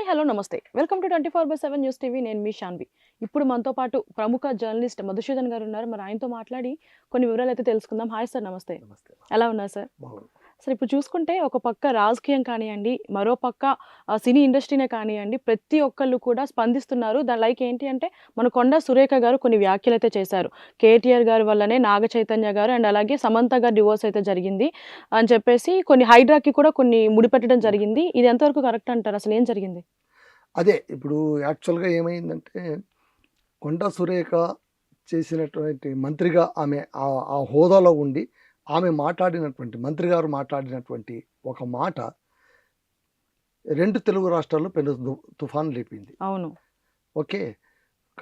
Hello నమస్తే. Welcome to 24/7 news TV. నేను మీ శాన్వి. ఇప్పుడు మనతో పాటు ప్రముఖ జర్నలిస్ట్ మధుసూదన్ గారు ఉన్నారు. మరి ఆయనతో మాట్లాడి కొన్ని వివరాలైతే తెలుసుకుందాం. హాయ్ సార్, నమస్తే. నమస్తే. ఎలా ఉన్నారు సార్? బాగున్నాను. సార్, ఇప్పుడు చూసుకుంటే ఒక పక్క రాజకీయం కానియండి, మరో పక్క సినీ ఇండస్ట్రీనే కానియండి, ప్రతి ఒక్కళ్ళు కూడా స్పందిస్తున్నారు. లైక్ ఏంటి అంటే మన కొండా సురేఖ గారు కొన్ని వ్యాఖ్యలైతే చేశారు. కేటీఆర్ గారి వల్లనే నాగ చైతన్య గారు అండ్ అలాగే సమంత గారి డివోర్స్ అయితే జరిగింది అని చెప్పేసి కొన్ని హైడ్రాకి కూడా కొన్ని ముడిపెట్టడం జరిగింది. ఇది ఎంతవరకు కరెక్ట్ అంటారు? అసలు ఏం జరిగింది? అదే ఇప్పుడు యాక్చువల్‌గా ఏమైందంటే, కొండా సురేఖ చేసినటువంటి మంత్రిగా ఆమె ఆ హోదాలో ఉండి, ఆమె మాట్లాడినటువంటి మంత్రి గారు మాట్లాడినటువంటి ఒక మాట 2 తెలుగు రాష్ట్రాల్లో పెను తుఫాను లేపింది. అవును. ఓకే.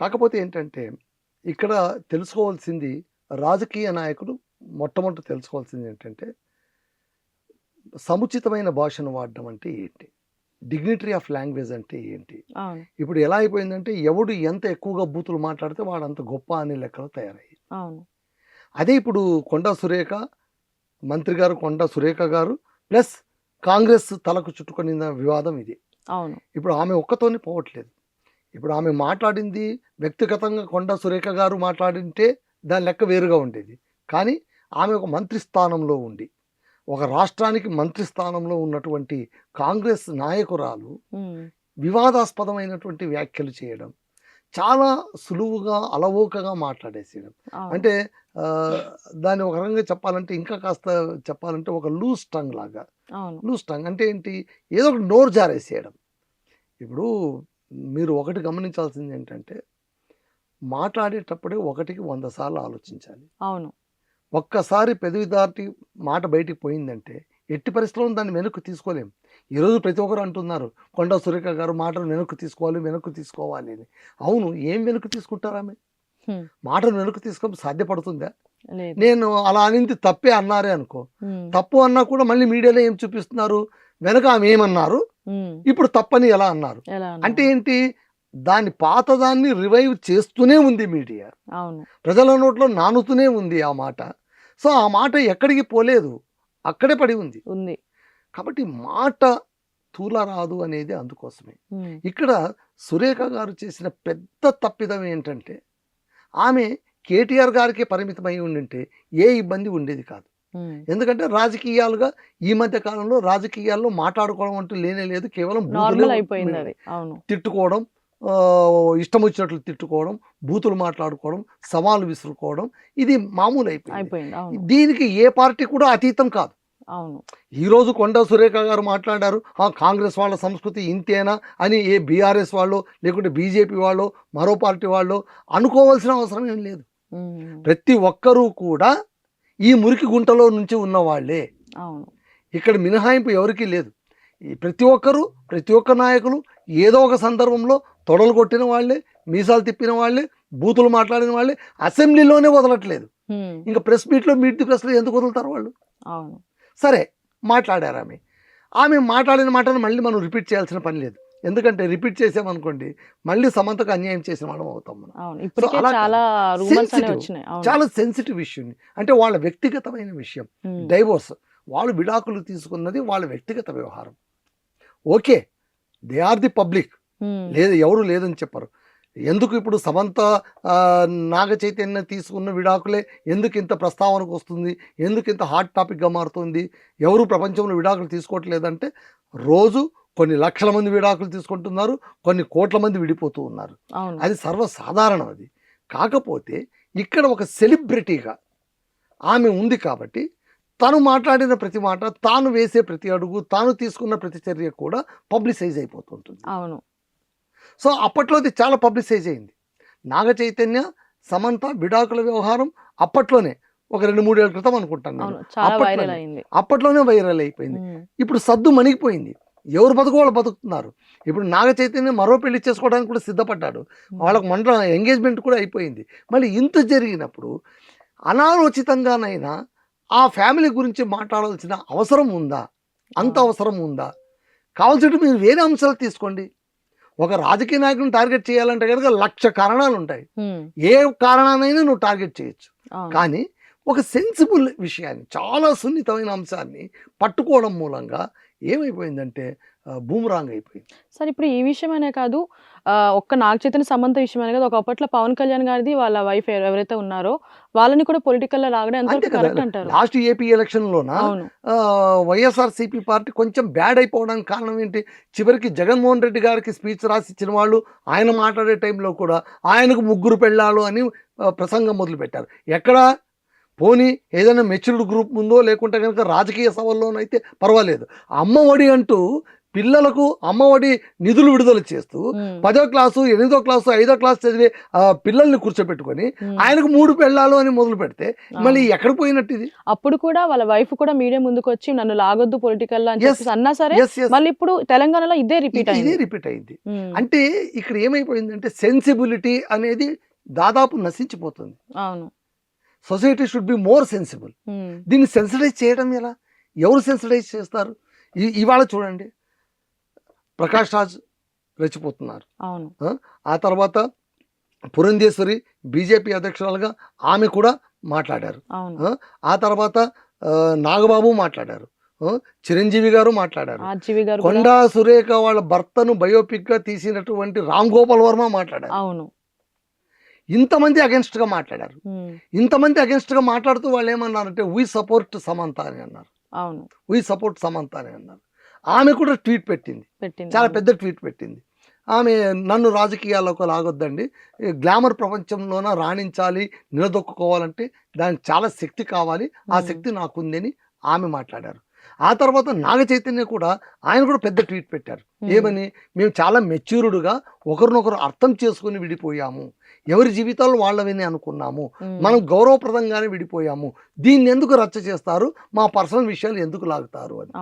కాకపోతే ఏంటంటే, ఇక్కడ తెలుసుకోవాల్సింది రాజకీయ నాయకులు మొట్టమొదట తెలుసుకోవాల్సింది ఏంటంటే, సముచితమైన భాషను వాడడం అంటే ఏంటి? డిగ్నిటరీ ఆఫ్ లాంగ్వేజ్ అంటే ఏంటి? అవును. ఇప్పుడు ఎలా అయిపోయిందంటే, ఎవడు ఎంత ఎక్కువగా బూతులు మాట్లాడితే వాడంత గొప్ప అనే లెక్కలో తయారయ్యాయి. అవును. అదే ఇప్పుడు కొండా సురేఖ మంత్రి గారు, కొండా సురేఖ గారు ప్లస్ కాంగ్రెస్ తలకు చుట్టుకొనిన వివాదం ఇది. అవును. ఇప్పుడు ఆమె ఒక్కతోనే పోవట్లేదు. ఇప్పుడు ఆమె మాట్లాడింది వ్యక్తిగతంగా కొండా సురేఖ గారు మాట్లాడింటే దాని లెక్క వేరుగా ఉండేది. కానీ ఆమె ఒక మంత్రి స్థానంలో ఉండి, ఒక రాష్ట్రానికి మంత్రి స్థానంలో ఉన్నటువంటి కాంగ్రెస్ నాయకురాలు వివాదాస్పదమైనటువంటి వ్యాఖ్యలు చేయడం, చాలా సులువుగా అలవోకగా మాట్లాడేసేయడం. అవును. అంటే దాన్ని ఒక రకంగా చెప్పాలంటే, ఇంకా కాస్త చెప్పాలంటే ఒక లూజ్ టంగ్ లాగా. అవును. లూజ్ టంగ్ అంటే ఏంటి? ఏదో ఒకటి నోరు జారేసేయడం. ఇప్పుడు మీరు ఒకటి గమనించాల్సింది ఏంటంటే, మాట్లాడేటప్పుడే 1కి 100 సార్లు ఆలోచించాలి. అవును. ఒక్కసారి పెదవి దాటి మాట బయటికి పోయిందంటే ఎట్టి పరిస్థితుల్లో దాన్ని వెనక్కి తీసుకోలేం. ఈరోజు ప్రతి ఒక్కరు అంటున్నారు, కొండా సురేఖ గారు మాటలు వెనక్కి తీసుకోవాలి అని. అవును, ఏం వెనక్కి తీసుకుంటారు? ఆమె మాటలు వెనక్కి తీసుకోవడం సాధ్యపడుతుందా? లేదు. నేను అలా అనింది తప్పే అన్నారే అనుకో, తప్పు అన్నా కూడా మళ్ళీ మీడియాలో ఏం చూపిస్తున్నారు? వెనక ఆమె ఏమన్నారు, ఇప్పుడు తప్పని ఎలా అన్నారు? ఎలా అంటే ఏంటి? దాని పాతదాన్ని రివైవ్ చేస్తూనే ఉంది మీడియా. అవును. ప్రజల నోట్లో నానుతూనే ఉంది ఆ మాట. సో ఆ మాట ఎక్కడికి పోలేదు, అక్కడే పడి ఉంది. ఉంది. కాబట్టి మాట తూలరాదు అనేది అందుకోసమే. ఇక్కడ సురేఖ గారు చేసిన పెద్ద తప్పిదం ఏంటంటే, ఆమె కేటీఆర్ గారికి పరిమితమై ఉండింటే ఏ ఇబ్బంది ఉండేది కాదు. ఎందుకంటే రాజకీయాలుగా ఈ మధ్య కాలంలో రాజకీయాల్లో మాట్లాడుకోవడం అంటూ లేనే లేదు. కేవలం నార్మల్ అయిపోయింది అది. అవును. తిట్టుకోవడం, ఇష్టం వచ్చినట్లు తిట్టుకోవడం, బూతులు మాట్లాడుకోవడం, సవాలు విసురుకోవడం, ఇది మామూలు అయిపోయింది. అవును. దీనికి ఏ పార్టీ కూడా అతీతం కాదు. అవును. ఈరోజు కొండా సురేఖ గారు మాట్లాడారు, కాంగ్రెస్ వాళ్ళ సంస్కృతి ఇంతేనా అని ఏ బీఆర్ఎస్ వాళ్ళు, లేకుంటే బీజేపీ వాళ్ళు, మరో పార్టీ వాళ్ళు అనుకోవాల్సిన అవసరం ఏం లేదు. ప్రతి ఒక్కరూ కూడా ఈ మురికి గుంటలో నుంచి ఉన్న వాళ్ళే. అవును. ఇక్కడ మినహాయింపు ఎవరికీ లేదు. ప్రతి ఒక్కరు, ప్రతి ఒక్క నాయకులు ఏదో ఒక సందర్భంలో తొడలు కొట్టిన వాళ్ళే, మీసాలు తిప్పిన వాళ్ళే, బూతులు మాట్లాడిన వాళ్ళే. అసెంబ్లీలోనే వదలట్లేదు, ఇంకా ప్రెస్ మీట్లో మీట్ ది ప్రెస్లో ఎందుకు వదులుతారు వాళ్ళు? అవును. సరే, మాట్లాడారు. ఆమె మాట్లాడిన మాటను మళ్ళీ మనం రిపీట్ చేయాల్సిన పని లేదు. ఎందుకంటే రిపీట్ చేసామనుకోండి, మళ్ళీ సమంతకు అన్యాయం చేసిన వాళ్ళం అవుతాం మనం. చాలా సెన్సిటివ్ ఇష్యూ, అంటే వాళ్ళ వ్యక్తిగతమైన విషయం. డైవోర్స్, వాళ్ళు విడాకులు తీసుకున్నది వాళ్ళ వ్యక్తిగత వ్యవహారం. Okay, they are the public, లేదు ఎవరు లేదని చెప్పరు. ఎందుకు ఇప్పుడు సమంత నాగ చైతన్య తీసుకున్న విడాకులే ఎందుకు ఇంత ప్రస్తావనకు వస్తుంది, ఎందుకు ఇంత హాట్ టాపిక్గా మారుతుంది? ఎవరు ప్రపంచంలో విడాకులు తీసుకోవట్లేదంటే, రోజు కొన్ని లక్షల మంది విడాకులు తీసుకుంటున్నారు, కొన్ని కోట్ల మంది విడిపోతూ ఉన్నారు. అది సర్వసాధారణం. అది కాకపోతే ఇక్కడ ఒక సెలబ్రిటీగా ఆమె ఉంది కాబట్టి, తను మాట్లాడిన ప్రతి మాట, తాను వేసే ప్రతి అడుగు, తాను తీసుకున్న ప్రతి చర్య కూడా పబ్లిసైజ్ అయిపోతుంటుంది. అవును. సో అప్పట్లో అది చాలా పబ్లిసైజ్ అయింది. నాగ చైతన్య సమంత విడాకుల వ్యవహారం అప్పట్లోనే ఒక 2-3 ఏళ్ల క్రితం అనుకుంటాను, అప్పట్లోనే వైరల్ అయిపోయింది. ఇప్పుడు సద్దు మణిగిపోయింది, ఎవరు బతుకు వాళ్ళు బతుకుతున్నారు. ఇప్పుడు నాగ చైతన్య మరో పెళ్లి చేసుకోవడానికి కూడా సిద్ధపడ్డాడు, వాళ్ళకు మండల ఎంగేజ్మెంట్ కూడా అయిపోయింది. మళ్ళీ ఇంత జరిగినప్పుడు అనాలోచితంగానైనా ఆ ఫ్యామిలీ గురించి మాట్లాడాల్సిన అవసరం ఉందా? అంత అవసరం ఉందా? కావాల్సింటే మీరు వేరే అంశాలు తీసుకోండి. ఒక రాజకీయ నాయకుని టార్గెట్ చేయాలంటే కనుక 1,00,000 కారణాలు ఉంటాయి. ఏ కారణానైనా నువ్వు టార్గెట్ చేయొచ్చు. కానీ ఒక సెన్సిబుల్ విషయాన్ని, చాలా సున్నితమైన అంశాన్ని పట్టుకోవడం మూలంగా ఏమైపోయిందంటే బూమరాంగ్ అయిపోయింది. సార్ ఇప్పుడు ఈ విషయమనే కాదు, ఒక్క నాగ చైతన్య, సమంత విషయమనే కాదు, ఒకప్పట్లో పవన్ కళ్యాణ్ గారిది వాళ్ళ వైఫ్ ఎవరైతే ఉన్నారో వాళ్ళని కూడా పొలిటికల్‌లో లాగడం అంతే ఎంతవరకు కదా! కరెక్ట్ అంటారు? లాస్ట్ ఏపీ ఎలక్షన్‌లోన అవును. వైఎస్ఆర్‌సీపీ పార్టీ కొంచెం బ్యాడ్ అయిపోవడానికి కారణం ఏంటి? చివరికి జగన్మోహన్ రెడ్డి గారికి స్పీచ్ రాసి ఇచ్చిన వాళ్ళు, ఆయన మాట్లాడే టైంలో కూడా ఆయనకు ముగ్గురు పెళ్ళాలు అని ప్రసంగం మొదలుపెట్టారు. ఎక్కడ? పోనీ ఏదైనా మెచ్యూర్డ్ గ్రూప్ ముందో లేకుంటే గనుక రాజకీయ సభల్లోనైతే పర్వాలేదు. అమ్మఒడి అంటూ పిల్లలకు అమ్మఒడి నిధులు విడుదల చేస్తూ 10వ క్లాసు, 8వ క్లాసు, 5వ క్లాసు చదివే పిల్లల్ని కూర్చోబెట్టుకొని ఆయనకు 3 పెళ్ళాలు అని మొదలు పెడితే మళ్ళీ ఎక్కడ పోయినట్టు ఇది? అప్పుడు కూడా వాళ్ళ వైఫ్ కూడా మీడియా ముందుకొచ్చి నన్ను లాగొద్దు పొలిటికల్‌లో అని Yes. చెప్పేసి అన్నా సరే, Yes, yes. మళ్ళీ ఇప్పుడు తెలంగాణలో ఇదే రిపీట్ ఇదే అయింది. రిపీట్ అయింది. అంటే ఇక్కడ ఏమైపోయిందంటే సెన్సిబిలిటీ అనేది దాదాపు నశించిపోతుంది. అవును. Society should be more sensible. దీన్ని సెన్సిటైజ్ చేయడం ఎలా? ఎవరు సెన్సిటైజ్ చేస్తారు? ఇవాళ చూడండి, ప్రకాష్ రాజ్ రెచ్చిపోతున్నారు. అవును. ఆ తర్వాత పురంధేశ్వరి బీజేపీ అధ్యక్షురాలుగా ఆమె కూడా మాట్లాడారు. అవును. ఆ తర్వాత నాగబాబు మాట్లాడారు. చిరంజీవి గారు మాట్లాడారు. ఆర్జీవి గారు కూడా. కొండా సురేఖ వాళ్ళ భర్తను బయోపిక్ గా తీసినటువంటి రామ్ గోపాల్ వర్మ మాట్లాడారు. అవును. ఇంతమంది అగెన్స్ట్ గా మాట్లాడారు. ఇంతమంది అగెన్స్ట్ గా మాట్లాడుతూ వాళ్ళు ఏమన్నారంటే వీ సపోర్ట్ సమంత అని అన్నారు. అవును. వీ సపోర్ట్ సమంత అని అన్నారు. ఆమె కూడా ట్వీట్ పెట్టింది. చాలా పెద్ద ట్వీట్ పెట్టింది. ఆమె నన్ను రాజకీయాల్లోకి లాగొద్దండి, గ్లామర్ ప్రపంచంలోన రాణించాలి, నిలదొక్కుకోవాలంటే దానికి చాలా శక్తి కావాలి, ఆ శక్తి నాకుందని ఆమె మాట్లాడారు. ఆ తర్వాత నాగ చైతన్య కూడా, ఆయన కూడా పెద్ద ట్వీట్ పెట్టారు. ఏమని? మేము చాలా మెచ్యూర్డ్గా ఒకరినొకరు అర్థం చేసుకుని విడిపోయాము, ఎవరి జీవితాలు వాళ్ళవని అనుకున్నాము, మనం గౌరవప్రదంగానే విడిపోయాము, దీన్ని ఎందుకు రచ్చ చేస్తారు, మా పర్సనల్ విషయాలు ఎందుకు లాగుతారు అని.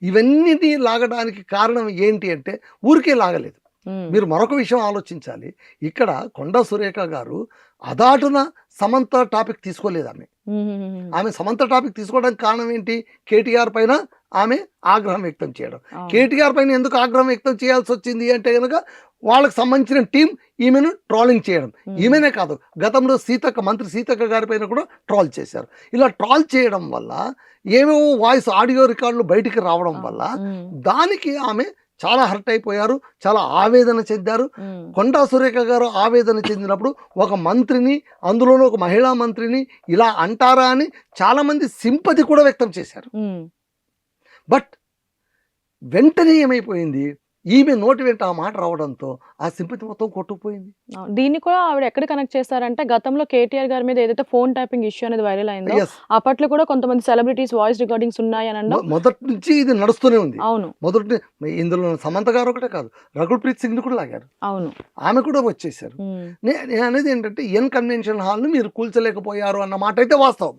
ఇవన్నీ లాగడానికి కారణం ఏంటి అంటే ఊరికే లాగలేదు. మీరు మరొక విషయం ఆలోచించాలి. ఇక్కడ కొండా సురేఖ గారు అదాటున సమంత టాపిక్ తీసుకోలేదు. ఆమె సమంత టాపిక్ తీసుకోవడానికి కారణం ఏంటి? కేటీఆర్ పైన ఆమె ఆగ్రహం వ్యక్తం చేయడం. కేటీఆర్ పైన ఎందుకు ఆగ్రహం వ్యక్తం చేయాల్సి వచ్చింది అంటే కనుక వాళ్ళకి సంబంధించిన టీం ఈమెను ట్రోలింగ్ చేయడం. ఈమెనే కాదు, గతంలో మంత్రి సీతక్క గారి పైన కూడా ట్రోల్ చేశారు. ఇలా ట్రోల్ చేయడం వల్ల ఏమేమో వాయిస్ ఆడియో రికార్డులు బయటికి రావడం వల్ల దానికి ఆమె చాలా హర్ట్ అయిపోయారు, చాలా ఆవేదన చెందారు. కొండా సురేఖ గారు ఆవేదన చెందినప్పుడు ఒక మంత్రిని, అందులోనూ ఒక మహిళా మంత్రిని ఇలా అంటారా అని చాలా మంది సింపతి కూడా వ్యక్తం చేశారు. బట్ వెంటనే ఏమైపోయింది, ఈమె నోటి వెంట ఆ మాట రావడంతో ఆ సింపతి మొత్తం కొట్టుకుపోయింది. దీన్ని కూడా ఆవిడ ఎక్కడ కనెక్ట్ చేస్తారంటే, గతంలో కేటీఆర్ గారి మీద ఏదైతే ఫోన్ ట్యాపింగ్ ఇష్యూ అనేది వైరల్ అయిందో అప్పట్లో కూడా కొంతమంది సెలబ్రిటీస్ వాయిస్ రికార్డింగ్స్ ఉన్నాయి అని అనడం మొదటి నుంచి ఇది నడుస్తూనే ఉంది. అవును. మొదటి ఇందులో సమంత గారు ఒకటే కాదు, రఘుల్ప్రీత్ సింగ్ కూడా లాగారు. అవును. ఆమె కూడా వచ్చేసారు. నేను అనేది ఏంటంటే ఎన్ కన్వెన్షన్ హాల్ను మీరు కూల్చలేకపోయారు అన్న మాట అయితే వాస్తవం,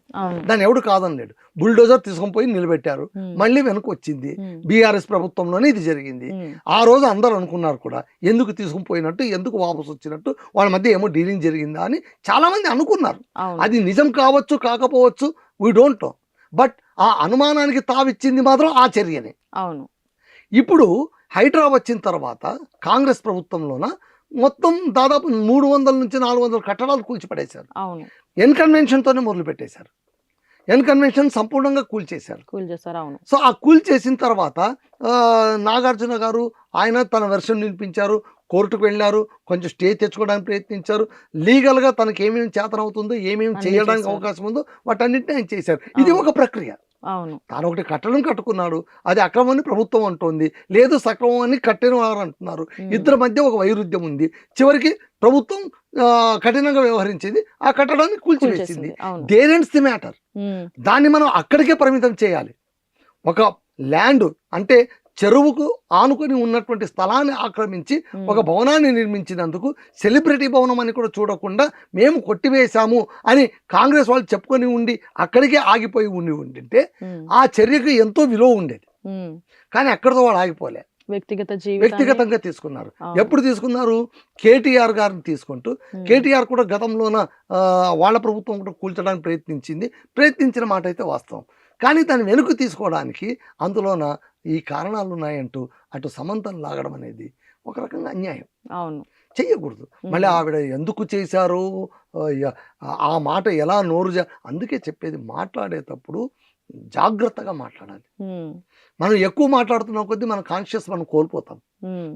దాన్ని ఎవడు కాదనలేడు. బుల్డోజర్ తీసుకొని పోయి నిలబెట్టారు, మళ్ళీ వెనక్కి వచ్చింది. బీఆర్ఎస్ ప్రభుత్వంలోనే ఇది జరిగింది. ఆ రోజు అందరూ అనుకున్నారు కూడా ఎందుకు తీసుకుని పోయినట్టు, ఎందుకు వాపసు వచ్చినట్టు, వాళ్ళ మధ్య ఏమో డీలింగ్ జరిగిందా అని చాలా మంది అనుకున్నారు. అది నిజం కావచ్చు కాకపోవచ్చు, వీ డోంట్ నో. బట్ ఆ అనుమానానికి తావిచ్చింది మాత్రం ఆ చర్యనే. అవును. ఇప్పుడు హైడ్రా వచ్చిన తర్వాత కాంగ్రెస్ ప్రభుత్వంలోన మొత్తం దాదాపు 300 నుంచి 400 కట్టడాలు కూల్చిపడేశారు. ఎన్ కన్వెన్షన్తోనే మొదలు పెట్టేశారు. ఎన్ కన్వెన్షన్ సంపూర్ణంగా కూల్చేశారు. అవును. సో ఆ కూల్చేసిన తర్వాత నాగార్జున గారు ఆయన తన వెర్షన్ వినిపించారు, కోర్టుకు వెళ్ళారు, కొంచెం స్టే తెచ్చుకోవడానికి ప్రయత్నించారు. లీగల్గా తనకి ఏమేమి చేతనవుతుందో, ఏమేమి చేయడానికి అవకాశం ఉందో వాటన్నింటినీ ఆయన చేశారు. ఇది ఒక ప్రక్రియ. తాను ఒకటి కట్టడం కట్టుకున్నాడు, అది అక్రమని ప్రభుత్వం అంటోంది, లేదు సక్రమం అని కట్టిన వారు అంటున్నారు. ఇద్దరి మధ్య ఒక వైరుధ్యం ఉంది. చివరికి ప్రభుత్వం కఠినంగా వ్యవహరించింది, ఆ కట్టడాన్ని కూల్చివేసింది. There ends the matter. దాన్ని మనం అక్కడికే పరిమితం చేయాలి. ఒక ల్యాండ్ అంటే చెరువుకు ఆనుకొని ఉన్నటువంటి స్థలాన్ని ఆక్రమించి ఒక భవనాన్ని నిర్మించినందుకు సెలబ్రిటీ భవనం అని కూడా చూడకుండా మేము కొట్టివేశాము అని కాంగ్రెస్ వాళ్ళు చెప్పుకొని ఉండి అక్కడికే ఆగిపోయి ఉండింటే ఆ చర్యకు ఎంతో విలువ ఉండేది. కానీ అక్కడితో వాళ్ళు ఆగిపోలే, వ్యక్తిగతంగా తీసుకున్నారు. ఎప్పుడు తీసుకున్నారు? కేటీఆర్ గారిని తీసుకుంటూ. కేటీఆర్ కూడా గతంలోన వాళ్ళ ప్రభుత్వం కూడా కూల్చడానికి ప్రయత్నించిన మాట అయితే వాస్తవం. కానీ దాన్ని వెనుక తీసుకోవడానికి అందులోన ఈ కారణాలు ఉన్నాయంటూ అటు సమంతను లాగడం అనేది ఒక రకంగా అన్యాయం. అవును. చెయ్యకూడదు. మళ్ళీ ఆవిడ ఎందుకు చేశారు, ఆ మాట ఎలా అందుకే చెప్పేది, మాట్లాడేటప్పుడు జాగ్రత్తగా మాట్లాడాలి. మనం ఎక్కువ మాట్లాడుతున్న కొద్దీ మన కాన్షియస్ మనం కోల్పోతాం.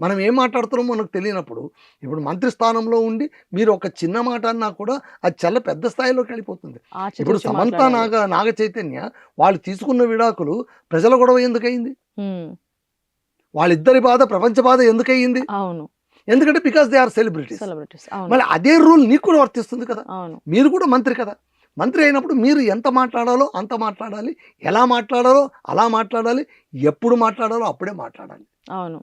మనం ఏం మాట్లాడుతున్నామో మనకు తెలియనప్పుడు, ఇప్పుడు మంత్రి స్థానంలో ఉండి మీరు ఒక చిన్న మాట అన్నా కూడా అది చాలా పెద్ద స్థాయిలోకి వెళ్ళిపోతుంది. ఇప్పుడు సమంత నాగ చైతన్య వాళ్ళు తీసుకున్న విడాకులు ప్రజల గొడవ ఎందుకయింది? వాళ్ళిద్దరి బాధ ప్రపంచ బాధ ఎందుకయ్యింది? అవును, ఎందుకంటే బికాస్ దే ఆర్ సెలబ్రిటీస్. మళ్ళీ అదే రూల్ నీకు కూడా వర్తిస్తుంది కదా. మీరు కూడా మంత్రి కదా. మంత్రి అయినప్పుడు మీరు ఎంత మాట్లాడాలో అంత మాట్లాడాలి, ఎలా మాట్లాడాలో అలా మాట్లాడాలి, ఎప్పుడు మాట్లాడాలో అప్పుడే మాట్లాడాలి. అవును,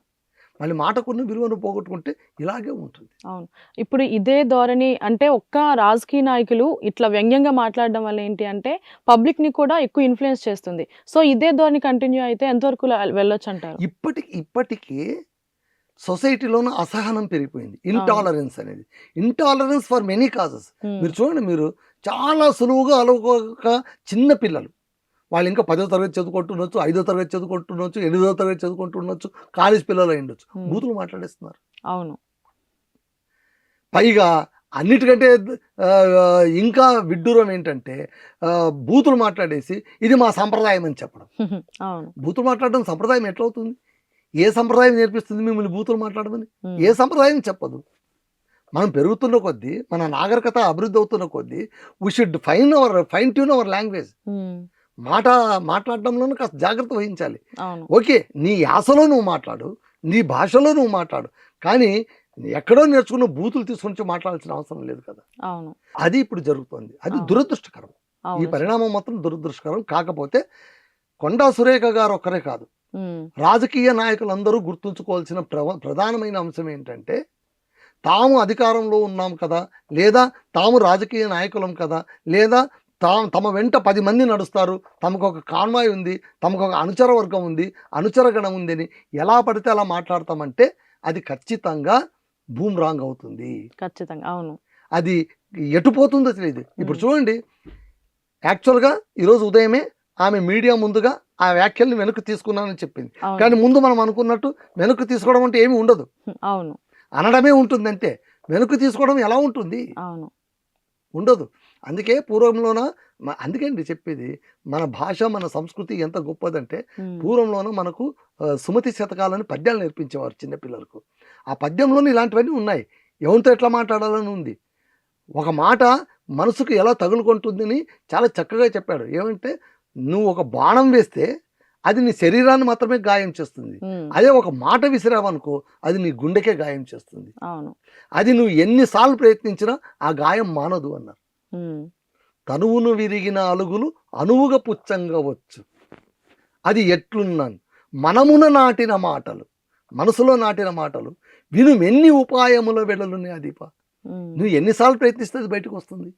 మళ్ళీ మాటకున్న విలువను పోగొట్టుకుంటే ఇలాగే ఉంటుంది. అవును. ఇప్పుడు ఇదే ధోరణి అంటే ఒక్క రాజకీయ నాయకులు ఇట్లా వ్యంగ్యంగా మాట్లాడడం వల్ల ఏంటి అంటే పబ్లిక్‌ని కూడా ఎక్కువ ఇన్‌ఫ్లుయెన్స్ చేస్తుంది. సో ఇదే ధోరణి కంటిన్యూ అయితే ఎంతవరకు వెళ్ళొచ్చు అంటారు? ఇప్పటికీ సొసైటీలోనూ అసహనం పెరిగిపోయింది. ఇంటాలరెన్స్ అనేది. Intolerance for many causes. మీరు చూడండి, మీరు చాలా సులువుగా అలవక చిన్న పిల్లలు వాళ్ళు ఇంకా 10వ తరగతి చదువుకుంటుండొచ్చు, 5వ తరగతి చదువుకుంటుండొచ్చు, 8వ తరగతి చదువుకుంటుండొచ్చు, కాలేజ్ పిల్లలు అయి ఉండొచ్చు, బూతులు మాట్లాడేస్తున్నారు. అవును. పైగా అన్నిటికంటే ఇంకా విడ్డూరం ఏంటంటే బూతులు మాట్లాడేసి ఇది మా సంప్రదాయం అని చెప్పడం. బూతులు మాట్లాడడం సంప్రదాయం ఎట్లవుతుంది? ఏ సంప్రదాయం నేర్పిస్తుంది మిమ్మల్ని బూతులు మాట్లాడమని? ఏ సంప్రదాయం చెప్పదు. మనం పెరుగుతున్న కొద్దీ, మన నాగరికత అభివృద్ధి అవుతున్న కొద్దీ we should fine tune our language. మాట్లాడడంలోనూ కాస్త జాగ్రత్త వహించాలి. ఓకే, నీ యాసలో నువ్వు మాట్లాడు, నీ భాషలో నువ్వు మాట్లాడు, కానీ ఎక్కడో నేర్చుకున్న బూతులు తీసుకొని మాట్లాడాల్సిన అవసరం లేదు కదా. అది ఇప్పుడు జరుగుతుంది. అది దురదృష్టకరం. ఈ పరిణామం మాత్రం దురదృష్టకరం. కాకపోతే కొండా సురేఖ గారు ఒక్కరే కాదు, రాజకీయ నాయకులందరూ గుర్తుంచుకోవాల్సిన ప్రధానమైన అంశం ఏంటంటే, తాము అధికారంలో ఉన్నాం కదా, లేదా తాము రాజకీయ నాయకులం కదా, లేదా తమ వెంట 10 మంది నడుస్తారు, తమకు ఒక కాన్వాయ్ ఉంది, తమకు ఒక అనుచర వర్గం ఉంది, అనుచరగణం ఉంది అని ఎలా పడితే అలా మాట్లాడతామంటే అది ఖచ్చితంగా బూమ్రాంగ్ అవుతుంది. ఖచ్చితంగా. అవును, అది ఎటుపోతుందో తెలియదు. ఇప్పుడు చూడండి, యాక్చువల్గా ఈరోజు ఉదయమే ఆమె మీడియా ముందుగా ఆ వ్యాఖ్యల్ని వెనక్కి తీసుకున్నానని చెప్పింది. కానీ ముందు మనం అనుకున్నట్టు వెనక్కి తీసుకోవడం అంటే ఏమి ఉండదు. అవును, అనడమే ఉంటుంది అంతే. వెనక్కి తీసుకోవడం ఎలా ఉంటుంది? అవును, ఉండదు. అందుకే పూర్వంలోన, అందుకండి చెప్పేది, మన భాష మన సంస్కృతి ఎంత గొప్పదంటే, పూర్వంలోనూ మనకు సుమతి శతకాలని పద్యాలు నేర్పించేవారు చిన్నపిల్లలకు. ఆ పద్యంలోనూ ఇలాంటివన్నీ ఉన్నాయి. ఎవరితో ఎట్లా మాట్లాడాలని ఉంది. ఒక మాట మనసుకు ఎలా తగులుకుంటుందని చాలా చక్కగా చెప్పాడు. ఏమంటే, నువ్వు ఒక బాణం వేస్తే అది నీ శరీరాన్ని మాత్రమే గాయం చేస్తుంది, అదే ఒక మాట విసిరావనుకో అది నీ గుండెకే గాయం చేస్తుంది. అవును, అది నువ్వు ఎన్నిసార్లు ప్రయత్నించినా ఆ గాయం మానదు అన్నారు. తనువును విరిగిన అలుగులు అనువుగా పుచ్చంగవచ్చు, అది ఎట్లున్నాను మనమున నాటిన మాటలు, మనసులో నాటిన మాటలు విను ఎన్ని ఉపాయముల వెడలునే అదిప. నువ్వు ఎన్నిసార్లు ప్రయత్నిస్తే అది బయటకు వస్తుంది.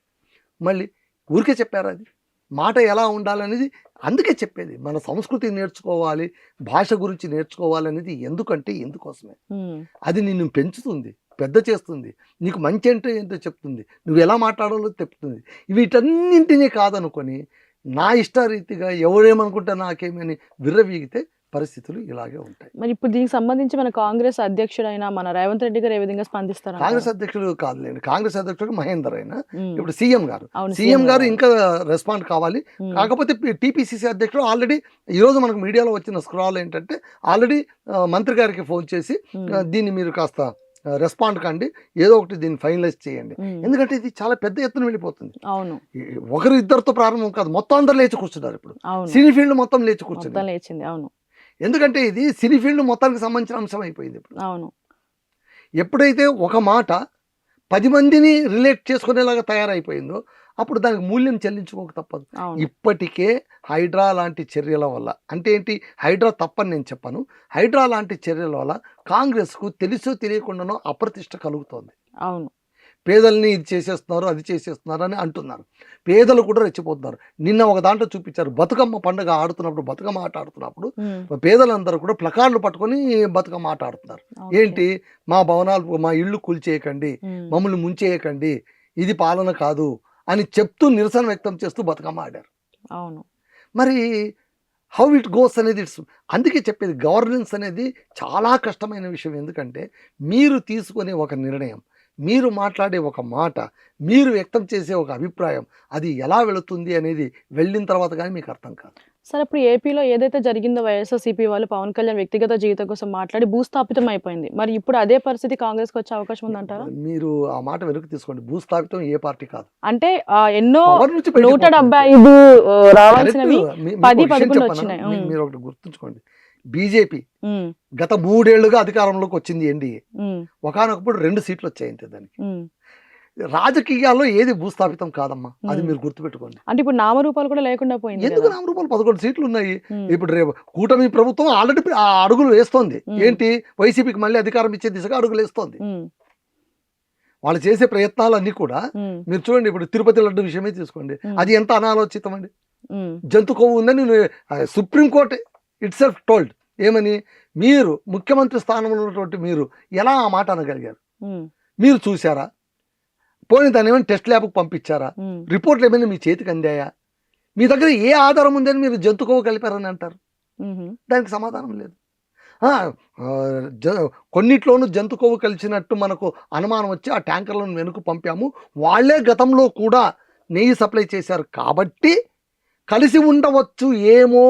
మళ్ళీ ఊరికే చెప్పారు అది మాట ఎలా ఉండాలనేది. అందుకే చెప్పేది మన సంస్కృతి నేర్చుకోవాలి, భాష గురించి నేర్చుకోవాలనేది. ఎందుకంటే ఎందుకోసమే, అది నిన్ను పెంచుతుంది, పెద్ద చేస్తుంది, నీకు మంచి అంటే ఏంటో చెప్తుంది, నువ్వు ఎలా మాట్లాడాలో చెప్తుంది. వీటన్నింటినీ కాదనుకొని నా ఇష్టారీతిగా ఎవరేమనుకుంటా నాకేమని విర్రవీగితే పరిస్థితులు ఇలాగే ఉంటాయి. మరి ఇప్పుడు దీనికి సంబంధించి మన కాంగ్రెస్ అధ్యక్షుడైన మన రేవంత్ రెడ్డి గారు ఏ విధంగా స్పందిస్తారు? కాంగ్రెస్ అధ్యక్షుడు కాదులేండి, కాంగ్రెస్ అధ్యక్షుడు మహేందర్ అయినా ఇప్పుడు సీఎం గారు ఇంకా రెస్పాండ్ కావాలి. కాకపోతే టీపీసీసీ అధ్యక్షుడు ఆల్రెడీ ఈరోజు మనకు మీడియాలో వచ్చిన స్క్రాల్ ఏంటంటే, ఆల్రెడీ మంత్రి గారికి ఫోన్ చేసి దీన్ని మీరు కాస్త రెస్పాండ్ కండి, ఏదో ఒకటి దీన్ని ఫైనలైజ్ చేయండి. ఎందుకంటే ఇది చాలా పెద్ద ఎత్తున వెళ్ళిపోతుంది. అవును, ఒకరు ఇద్దరితో ప్రారంభం కాదు, మొత్తం అందరు లేచి కూర్చున్నారు. ఇప్పుడు సినీ ఫీల్డ్ మొత్తం లేచి కూర్చుంది. అవును, ఎందుకంటే ఇది సినీ ఫీల్డ్ మొత్తానికి సంబంధించిన అంశం అయిపోయింది ఇప్పుడు. అవును, ఎప్పుడైతే ఒక మాట 10 మందిని రిలేట్ చేసుకునేలాగా తయారైపోయిందో అప్పుడు దానికి మూల్యం చెల్లించుకోక తప్పదు. ఇప్పటికే హైడ్రా లాంటి చర్యల వల్ల, అంటే ఏంటి, హైడ్రా తప్పని నేను చెప్పను, హైడ్రా లాంటి చర్యల వల్ల కాంగ్రెస్కు తెలుసో తెలియకుండానో అప్రతిష్ట కలుగుతోంది. అవును, పేదల్ని ఇది చేసేస్తున్నారు, అది చేసేస్తున్నారు అని అంటున్నారు. పేదలు కూడా రెచ్చిపోతున్నారు. నిన్న ఒక దాంట్లో చూపించారు, బతుకమ్మ పండుగ ఆడుతున్నప్పుడు, బతుకమ్మ ఆట ఆడుతున్నప్పుడు పేదలందరూ కూడా ప్లకార్డులు పట్టుకొని బతుకమ్మ ఆట ఆడుతున్నారు. ఏంటి, మా భవనాలు, మా ఇళ్ళు కూల్చేయకండి, మమ్మల్ని ముంచేయకండి, ఇది పాలన కాదు అని చెప్తూ నిరసన వ్యక్తం చేస్తూ బతుకమ్మ ఆడారు. అవును, మరి హౌ ఇట్ గోస్ అనేది అందుకే చెప్పేది గవర్నెన్స్ అనేది చాలా కష్టమైన విషయం. ఎందుకంటే మీరు తీసుకునే ఒక నిర్ణయం, మీరు మాట్లాడే ఒక మాట, మీరు వ్యక్తం చేసే ఒక అభిప్రాయం అది ఎలా వెళుతుంది అనేది వెళ్ళిన తర్వాత కానీ మీకు అర్థం కాదు. సరే ఇప్పుడు ఏపీలో ఏదైతే జరిగిందో వైఎస్ఆర్‌సీపీ వాళ్ళు పవన్ కళ్యాణ్ వ్యక్తిగత జీవితం కోసం మాట్లాడి భూస్థాపితం అయిపోయింది. మరి ఇప్పుడు అదే పరిస్థితి కాంగ్రెస్‌కి వచ్చే అవకాశం ఉందంటారా? మీరు ఆ మాట వెనక్కి తీసుకోండి. భూస్థాపితం ఏ పార్టీ కాదు. అంటే ఎన్నో పవర్ నుంచి బయటకు 175 రావాల్సినవి కరెక్ట్. 10, మీకు ఒక విషయం 11 చెప్పనా? వచ్చినాయి. మీరు ఒకటి గుర్తుంచుకోండి. బీజేపీ హ్మ్. గత 3 ఏళ్లుగా అధికారంలోకి వచ్చింది ఎన్డీఏ. హ్మ్. ఒకానొకప్పుడు 2 సీట్లు వచ్చాయి అంతే దానికి. హ్మ్. రాజకీయాల్లో ఏది భూస్థాపితం కాదమ్మా. అది హ్మ్. మీరు గుర్తుపెట్టుకోండి. అంటే ఇప్పుడు నామరూపాలు కూడా లేకుండా పోయింది ఎందుకు కదా! నామరూపాలు 11 సీట్లు ఉన్నాయి. హ్మ్. ఇప్పుడు రేపు కూటమి ప్రభుత్వం ఆల్రెడీ ఆ అడుగులు వేస్తోంది. హ్మ్. ఏంటి, వైసీపీకి మళ్ళీ అధికారం ఇచ్చే దిశగా అడుగులు వేస్తోంది. హ్మ్. వాళ్ళు చేసే ప్రయత్నాలన్నీ కూడా హ్మ్. మీరు చూడండి. ఇప్పుడు తిరుపతి లడ్డు విషయమే తీసుకోండి. హ్మ్. అది ఎంత అనాలోచితం అండి. హ్మ్. జంతు కొవ్వు ఉందని సుప్రీంకోర్టు ఇట్ సెల్ఫ్ టోల్డ్. ఏమని, మీరు ముఖ్యమంత్రి స్థానంలో ఉన్నటువంటి మీరు ఎలా ఆ మాట అనగలిగారు? హ్మ్. మీరు చూసారా? పోనీ దాన్ని ఏమైనా టెస్ట్ ల్యాబ్కి పంపించారా? హ్మ్. రిపోర్ట్లు ఏమైనా మీ చేతికి అందాయా? మీ దగ్గర ఏ ఆధారం ఉందని మీరు జంతు కొవ్వు కలిపారని అంటారు? హుహు. దానికి సమాధానం లేదు. ఆ, ఆ, కొన్నిట్లోనూ జంతు కొవ్వు కలిసినట్టు మనకు అనుమానం వచ్చి ఆ ట్యాంకర్లను వెనుక పంపాము. వాళ్ళే గతంలో కూడా నెయ్యి సప్లై చేశారు కాబట్టి కలిసి ఉండవచ్చు ఏమో,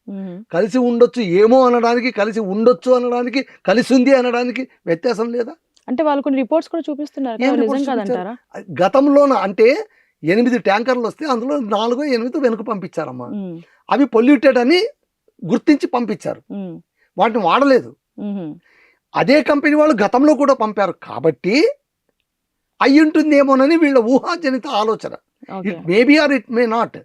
హుహు. కలిసి ఉండొచ్చు ఏమో అనడానికి, కలిసి ఉండొచ్చు అనడానికి, కలిసి ఉంది అనడానికి వ్యత్యాసం లేదా? అంటే వాళ్ళు కొన్ని రిపోర్ట్స్ కూడా చూపిస్తున్నారు కదా! ఏం నిజం రిపోర్ట్స్ చూపించారు? కాదంటారా? గతంలోన అంటే 8 ట్యాంకర్లు వస్తే అందులో 4, 8 వెనుక పంపించారమ్మా. హ్మ్. అవి పొల్యూటెడ్ అని గుర్తించి పంపించారు. హ్మ్. వాటిని వాడలేదు. హుహు. అదే కంపెనీ వాళ్ళు గతంలో కూడా పంపారు కాబట్టి అయ్యుంటుందేమోనని వీళ్ళ ఊహాజనిత ఆలోచన. Okay. It may be or it may not.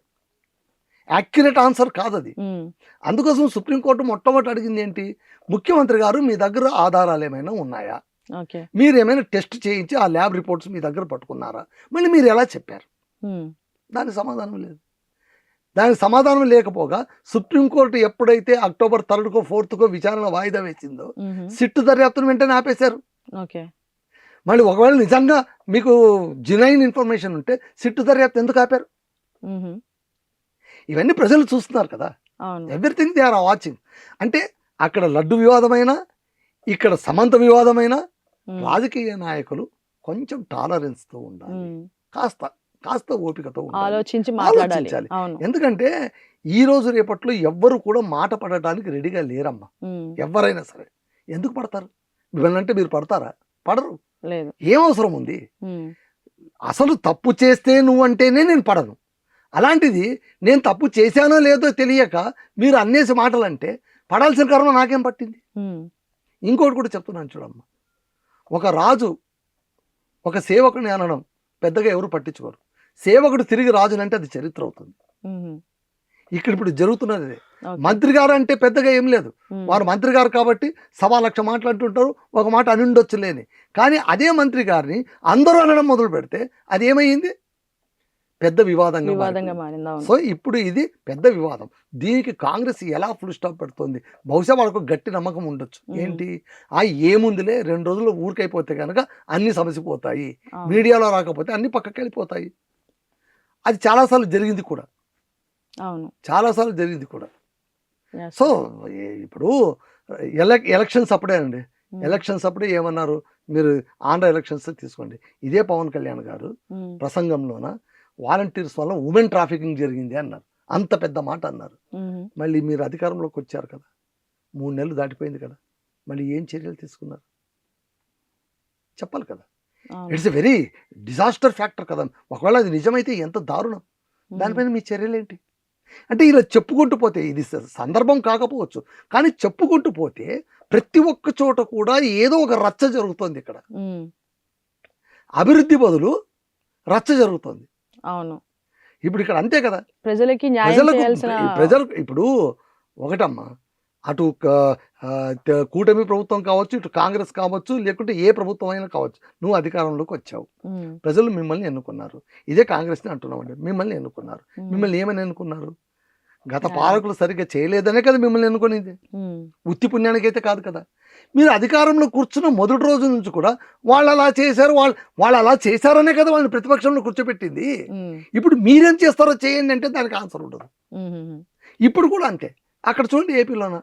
Accurate answer కాదది. హ్మ్. అందుకోసం సుప్రీంకోర్టు మొట్టమొదటి అడిగింది ఏంటి, ముఖ్యమంత్రి గారు మీ దగ్గర ఆధారాలు ఏమైనా ఉన్నాయా? ఓకే. మీరు ఏమైనా టెస్ట్ చేయించి ఆ ల్యాబ్ రిపోర్ట్స్ మీ దగ్గర పట్టుకున్నారా? మళ్ళీ మీరు ఎలా చెప్పారు? హ్మ్. దానికి సమాధానం లేదు. దానికి సమాధానం లేకపోగా సుప్రీంకోర్టు ఎప్పుడైతే అక్టోబర్ 3కో 4కో విచారణ వాయిదా వేసిందో హుహు. సిట్టు దర్యాప్తును వెంటనే ఆపేశారు. ఓకే. మళ్ళీ ఒకవేళ నిజంగా మీకు జినైన్ ఇన్ఫర్మేషన్ ఉంటే సిట్టు దర్యాప్తు ఎందుకు ఆపారు? హుహు. ఇవన్నీ ప్రజలు చూస్తున్నారు కదా. అవును. Everything they are watching. అంటే అక్కడ లడ్డు వివాదమైనా, ఇక్కడ సమంత వివాదమైనా హ్మ్. రాజకీయ నాయకులు కొంచెం టాలరెన్స్తో ఉండాలి. హ్మ్. కాస్త ఓపికతో ఉండాలి. ఆలోచించి మాట్లాడాలి. ఆలోచించాలి. అవును. ఎందుకంటే ఈ రోజు రేపట్లో ఎవ్వరు కూడా మాట పడటానికి రెడీగా లేరమ్మా. హ్మ్. ఎవరైనా సరే. ఎందుకు పడతారు? మిమ్మల్నంటే మీరు పడతారా? పడరు. లేదు. ఏం అవసరం ఉంది? హ్మ్. అసలు తప్పు చేస్తే నువ్వంటేనే నేను పడను. అలాంటిది నేను తప్పు చేశానో లేదో తెలియక మీరు అన్నేసి మాటలంటే పడాల్సిన కర్మ నాకేం పట్టింది? హ్మ్. ఇంకోటి కూడా చెప్తున్నాను చూడమ్మా. ఒక రాజు ఒక సేవకుని అనడం పెద్దగా ఎవరు పట్టించుకోరు. సేవకుడు తిరిగి రాజునంటే అది చరిత్ర అవుతుంది. హుహు. ఇక్కడ ఇప్పుడు జరుగుతున్నది అదే. ఓకే. మంత్రి గారు అంటే పెద్దగా ఏం లేదు. హ్మ్. వారు మంత్రి గారు కాబట్టి 1,00,000 మాట్లాడుతుంటారు. ఒక మాట అని ఉండొచ్చు లేని. కానీ అదే మంత్రి గారిని అందరూ అనడం మొదలు పెడితే అది ఏమైంది? పెద్ద వివాదంగా వివాదంగా మారిపోయింది. మారింది. అవును. సో ఇప్పుడు ఇది పెద్ద వివాదం. దీనికి కాంగ్రెస్ ఎలా ఫుల్ స్టాప్ పెడుతుంది? బహుశా వాళ్ళకు గట్టి నమ్మకం ఉండొచ్చు. హ్మ్. ఏంటి, ఏముందిలే 2 రోజులు ఊరికైపోతే కనుక అన్ని సమసిపోతాయి. అవును. మీడియాలో రాకపోతే అన్ని పక్కకి వెళ్ళిపోతాయి. అది చాలాసార్లు జరిగింది కూడా. అవును. చాలాసార్లు జరిగింది కూడా. యెస్. సో ఇప్పుడు ఎలక్షన్స్ అప్పుడే అండి. హ్మ్. ఎలక్షన్స్ అప్పుడే ఏమన్నారు? మీరు ఆంధ్ర ఎలక్షన్స్ తీసుకోండి. ఇదే పవన్ కళ్యాణ్ గారు హ్మ్. ప్రసంగంలోన వాలంటీర్స్ వల్ల ఉమెన్ ట్రాఫికింగ్ జరిగింది అన్నారు. అంత పెద్ద మాట అన్నారు. హుహు. మళ్ళీ మీరు అధికారంలోకి వచ్చారు కదా, 3 నెలలు దాటిపోయింది కదా, మళ్ళీ ఏం చర్యలు తీసుకున్నారు? చెప్పాలి కదా. అవును. It's a very disaster factor కదా. ఒకవేళ అది నిజమైతే ఎంత దారుణం. హ్మ్. దానిపైన మీ చర్యలేంటి? అంటే ఇలా చెప్పుకుంటూ పోతే ఇది సందర్భం కాకపోవచ్చు, కానీ చెప్పుకుంటూ పోతే ప్రతి ఒక్క చోట కూడా ఏదో ఒక రచ్చ జరుగుతోంది ఇక్కడ. హ్మ్. అభివృద్ధి బదులు రచ్చ జరుగుతోంది. అవును. ఇప్పుడు ఇక్కడ అంతే కదా. ప్రజలకి న్యాయం చేయాల్సిన ప్రజలకు ఇప్పుడు ఒకటమ్మా, అటు కూటమి ప్రభుత్వం కావచ్చు, ఇటు కాంగ్రెస్ కావచ్చు, లేకుంటే ఏ ప్రభుత్వం అయినా కావచ్చు, నువ్వు అధికారంలోకి వచ్చావు. హ్మ్. ప్రజలు మిమ్మల్ని ఎన్నుకున్నారు. ఇదే కాంగ్రెస్ని అంటున్నామండి. మిమ్మల్ని ఎన్నుకున్నారు. హ్మ్. మిమ్మల్ని ఏమని ఎన్నుకున్నారు? గత న్యాయం. పాలకులు సరిగ్గా చేయలేదనే కదా మిమ్మల్ని ఎన్నుకునేది. హ్మ్. ఉత్తి పుణ్యానికైతే కాదు కదా. మీరు అధికారంలో కూర్చున్న మొదటి రోజు నుంచి కూడా వాళ్ళు అలా చేశారు, వాళ్ళు అలా చేశారనే కదా వాళ్ళని ప్రతిపక్షంలో కూర్చోబెట్టింది. హ్మ్. ఇప్పుడు మీరేం చేస్తారో చేయండి అంటే దానికి ఆన్సర్ ఉండదు. హుహుహు. ఇప్పుడు కూడా అంతే. అక్కడ చూడండి ఏపీలోన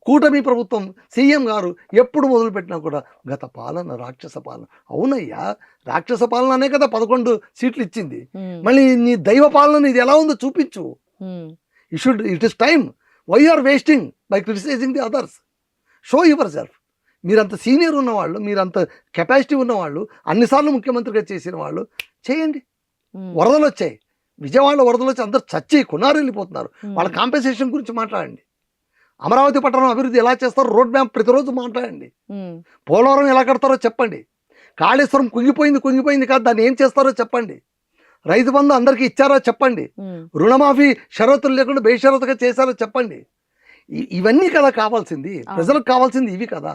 కూటమి ప్రభుత్వం సీఎం గారు ఎప్పుడు మొదలుపెట్టినా కూడా గత పాలన రాక్షస పాలన. అవునయ్యా, రాక్షస పాలన అనే కదా 11 సీట్లు ఇచ్చింది. మళ్ళీ నీ దైవ పాలన ఇది ఎలా ఉందో చూపించు. It is time. Why are wasting by criticising the others? Show yourself. మీరంత సీనియర్ ఉన్నవాళ్ళు, మీరంత కెపాసిటీ ఉన్నవాళ్ళు, అన్నిసార్లు ముఖ్యమంత్రిగా చేసిన వాళ్ళు చేయండి. వరదలు వచ్చాయి, విజయవాడలో వరదలు వచ్చి అందరు చచ్చి కొనారు వెళ్ళిపోతున్నారు. వాళ్ళ కాంపెన్సేషన్ గురించి మాట్లాడండి. అమరావతి పట్టణం అభివృద్ధి ఎలా చేస్తారో రోడ్ మ్యాప్ ప్రతిరోజు మాట్లాడండి. పోలవరం ఎలా కడతారో చెప్పండి. కాళేశ్వరం కుంగిపోయింది కాదు, దాన్ని ఏం చేస్తారో చెప్పండి. రైతు బంధు అందరికీ ఇచ్చారో చెప్పండి. రుణమాఫీ షరతులు లేకుండా బేషరతుగా చేశారో చెప్పండి. ఇవన్నీ కదా కావాల్సింది, ప్రజలకు కావాల్సింది ఇవి కదా.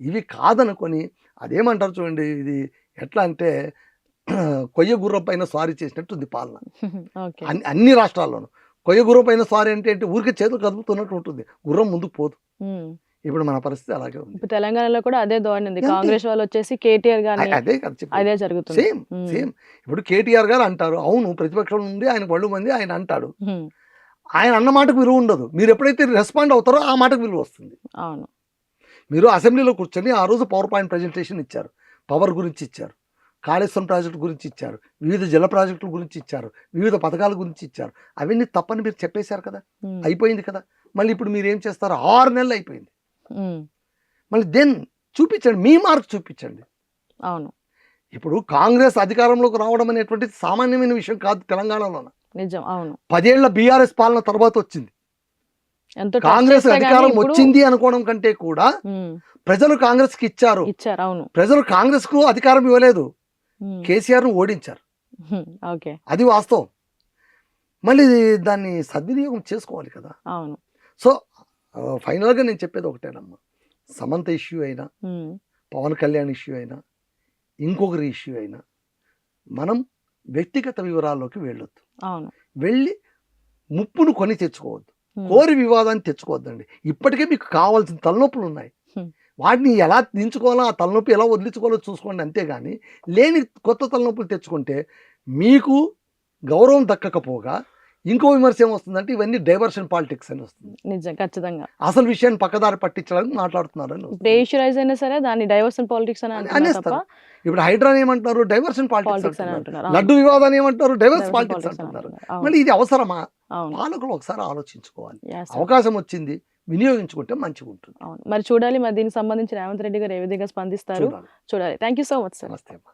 ఇవి కాదనుకొని అదేమంటారు చూడండి, ఇది ఎట్లా అంటే కొయ్య గుర్రం పైన స్వారీ చేసినట్టుంది పాలన అన్ని రాష్ట్రాల్లోనూ. కొయ్య గుర్రం పైన స్వారీ అంటే ఊరికి చేతులు కదుపుతున్నట్టు ఉంటుంది, గుర్రం ముందుకు పోదు. ఇప్పుడు మన పరిస్థితి అలాగే ఉంది. ఇప్పుడు తెలంగాణలో కూడా అదే ధోరణి ఉంది. కాంగ్రెస్ వాళ్ళు వచ్చేసి కేటీఆర్ గాని అదే కదా అదే జరుగుతుంది. సేమ్. ఇప్పుడు కేటీఆర్ గారు అంటారు, అవును ప్రతిపక్షం నుండి ఆయన పళ్ళు మంది ఆయన అంటాడు. ఆయన అన్న మాటకు విలువ ఉండదు. మీరు ఎప్పుడైతే రెస్పాండ్ అవుతారో ఆ మాటకు విలువ వస్తుంది. అవును. మీరు అసెంబ్లీలో కూర్చొని ఆ రోజు పవర్ పాయింట్ ప్రజెంటేషన్ ఇచ్చారు, పవర్ గురించి ఇచ్చారు, కాళేశ్వరం ప్రాజెక్టు గురించి ఇచ్చారు, వివిధ జల ప్రాజెక్టుల గురించి ఇచ్చారు, వివిధ పథకాల గురించి ఇచ్చారు. అవన్నీ తప్పని మీరు చెప్పేశారు కదా, అయిపోయింది కదా. మళ్ళీ ఇప్పుడు మీరు ఏం చేస్తారు? 6 నెలలు అయిపోయింది. మళ్ళీ చూపించండి, మీ మార్క్ చూపించండి. అవును. ఇప్పుడు కాంగ్రెస్ అధికారంలోకి రావడం అనేటువంటి సామాన్యమైన విషయం కాదు తెలంగాణలో. నిజం. అవును. 10 ఏళ్ల బీఆర్ఎస్ పాలన తర్వాత వచ్చింది. కాంగ్రెస్ అధికారం వచ్చింది అనుకోవడం కంటే కూడా ప్రజలు కాంగ్రెస్ కి ఇచ్చారు. అవును. ప్రజలు కాంగ్రెస్ కు అధికారం ఇవ్వలేదు, కేసీఆర్ ను ఓడించారు. అది వాస్తవం. మళ్ళీ దాన్ని సద్వినియోగం చేసుకోవాలి కదా. అవును. సో ఫైనల్గా నేను చెప్పేది ఒకటేనమ్మా, సమంత ఇష్యూ అయినా, పవన్ కళ్యాణ్ ఇష్యూ అయినా, ఇంకొకరి ఇష్యూ అయినా మనం వ్యక్తిగత వివరాల్లోకి వెళ్ళొద్దు. వెళ్ళి ముప్పును కొని తెచ్చుకోవద్దు, కోరి వివాదాన్ని తెచ్చుకోవద్దండి. ఇప్పటికే మీకు కావాల్సిన తలనొప్పులు ఉన్నాయి, వాటిని ఎలా దించుకోవాలో, ఆ తలనొప్పి ఎలా వదిలించుకోవాలో చూసుకోండి. అంతేగాని లేని కొత్త తలనొప్పులు తెచ్చుకుంటే మీకు గౌరవం దక్కకపోగా ఇంకో విమర్శ ఏమొస్తుందంటే ఇవన్నీ డైవర్షన్ పాలిటిక్స్ అని వస్తుంది. నిజం, ఖచ్చితంగా. అసలు విషయాన్ని పక్కదారి పట్టించడానికి మాట్లాడుతున్నారని అయినా సరే దాన్ని డైవర్షన్ పాలిటిక్స్ అని అనేస్తారు. ఇప్పుడు హైడ్రాన్ ఏమంటారు? డైవర్షన్ పాలిటిక్స్ అంటున్నారు. లడ్డు వివాదాన్ని ఏమంటారు? డైవర్స్ పాలిటిక్స్ అంటున్నారు. మళ్ళీ ఇది అవసరమా? పాలకులు ఒకసారి ఆలోచించుకోవాలి. అవకాశం వచ్చింది, వినియోగించుకుంటే మంచిగా ఉంటుంది. మరి చూడాలి, మరి దీనికి సంబంధించి రేవంత్ రెడ్డి గారు ఏ విధంగా స్పందిస్తారు చూడాలి. Thank you so much sir. నమస్తే అమ్మా.